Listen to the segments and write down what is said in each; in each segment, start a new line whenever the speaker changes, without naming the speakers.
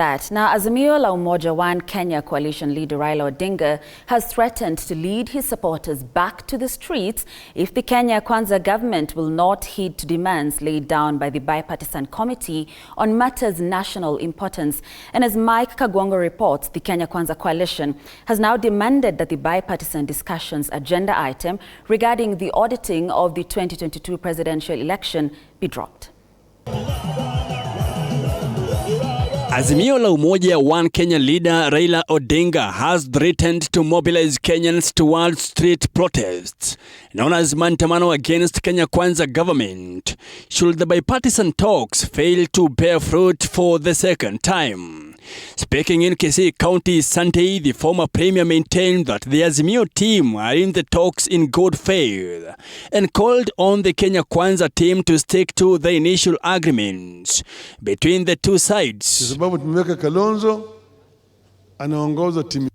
Now, Azimio la Umoja One Kenya coalition leader Raila Odinga has threatened to lead his supporters back to the streets if the Kenya Kwanza government will not heed to demands laid down by the bipartisan committee on matters national importance. And as Mike Kagwongo reports, the Kenya Kwanza coalition has now demanded that the bipartisan discussions agenda item regarding the auditing of the 2022 presidential election be dropped.
Azimio la Umoja One Kenya leader Raila Odinga has threatened to mobilize Kenyans towards street protests known as maandamano against Kenya Kwanza government should the bipartisan talks fail to bear fruit for the second time. Speaking in Kisii County Sunday, the former premier maintained that the Azimio team are in the talks in good faith and called on the Kenya Kwanza team to stick to the initial agreements between the two sides.
Sababu tumeweka Kalonzo anaongoza timu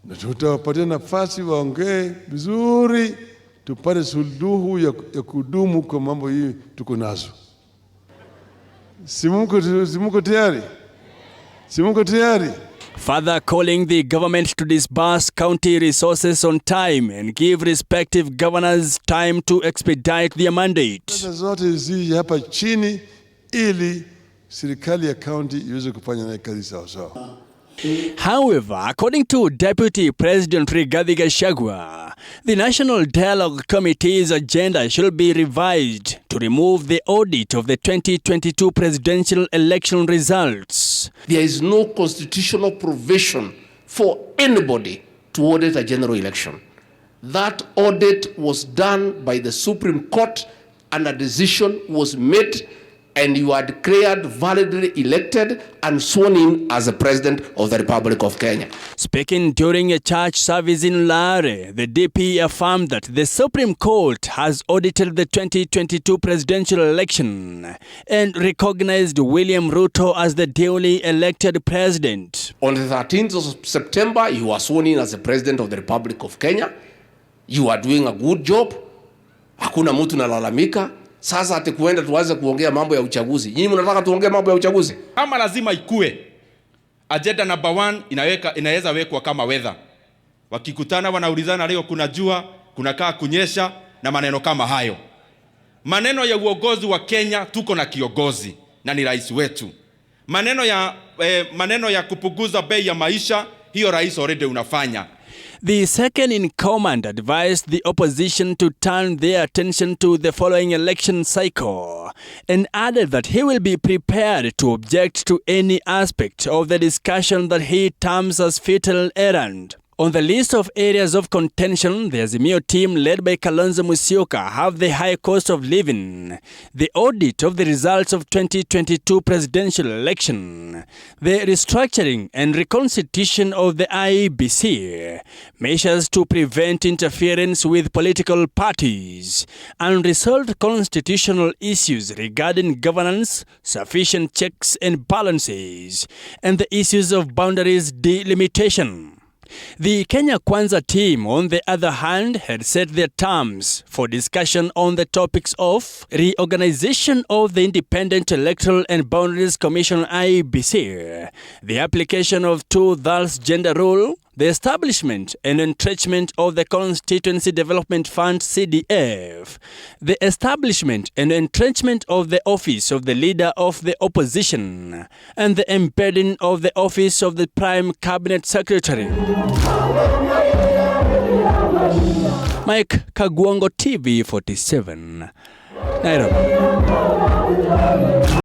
na tutawapatia nafasi waongee vizuri tupate suluhu ya kudumu kwa mambo hii tuko nazo. Simuko tayari? Simuko tayari?
Further calling the government to disburse county resources on time and give respective governors time to expedite their mandate.
Pesa zote zi hapa chini ili serikali ya county iweze kufanya nayo kazi sawa sawa.
However, according to Deputy President Rigathi Gachagua, the National Dialogue Committee's agenda should be revised to remove the audit of the 2022 presidential election results.
There is no constitutional provision for anybody to audit a general election. That audit was done by the Supreme Court and a decision was made, and you are declared validly elected and sworn in as the President of the Republic of Kenya.
Speaking during a church service in Lare, the DP affirmed that the Supreme Court has audited the 2022 presidential election and recognized William Ruto as the duly elected president.
On the 13th of September, you are sworn in as the President of the Republic of Kenya. You are doing a good job. Hakuna mtu nalalamika. Sasa atikuenda tuanze kuongea mambo ya uchaguzi. Nyinyi mnataka tuongee mambo ya uchaguzi?
Kama lazima ikue. Agenda number 1 inaweza wekwa kama weather. Wakikutana wanaulizana leo kuna jua, kunakaa kunyesha na maneno kama hayo. Maneno ya uongozi wa Kenya tuko na kiongozi na ni rais wetu. Maneno ya kupunguza bei ya maisha hiyo rais already unafanya.
The second in command advised the opposition to turn their attention to the following election cycle and added that he will be prepared to object to any aspect of the discussion that he terms as fatal errand. On the list of areas of contention, the Azimio team led by Kalonzo Musyoka have the high cost of living, the audit of the results of 2022 presidential election, the restructuring and reconstitution of the IEBC, measures to prevent interference with political parties, unresolved constitutional issues regarding governance, sufficient checks and balances, and the issues of boundaries delimitation. The Kenya Kwanza team, on the other hand, had set their terms for discussion on the topics of reorganization of the Independent Electoral and Boundaries Commission IEBC, the application of 2/3 gender rule, the establishment and entrenchment of the Constituency Development Fund CDF, the establishment and entrenchment of the office of the Leader of the Opposition, and the embedding of the office of the Prime Cabinet Secretary. Mike Kagwongo, TV 47, Nairobi.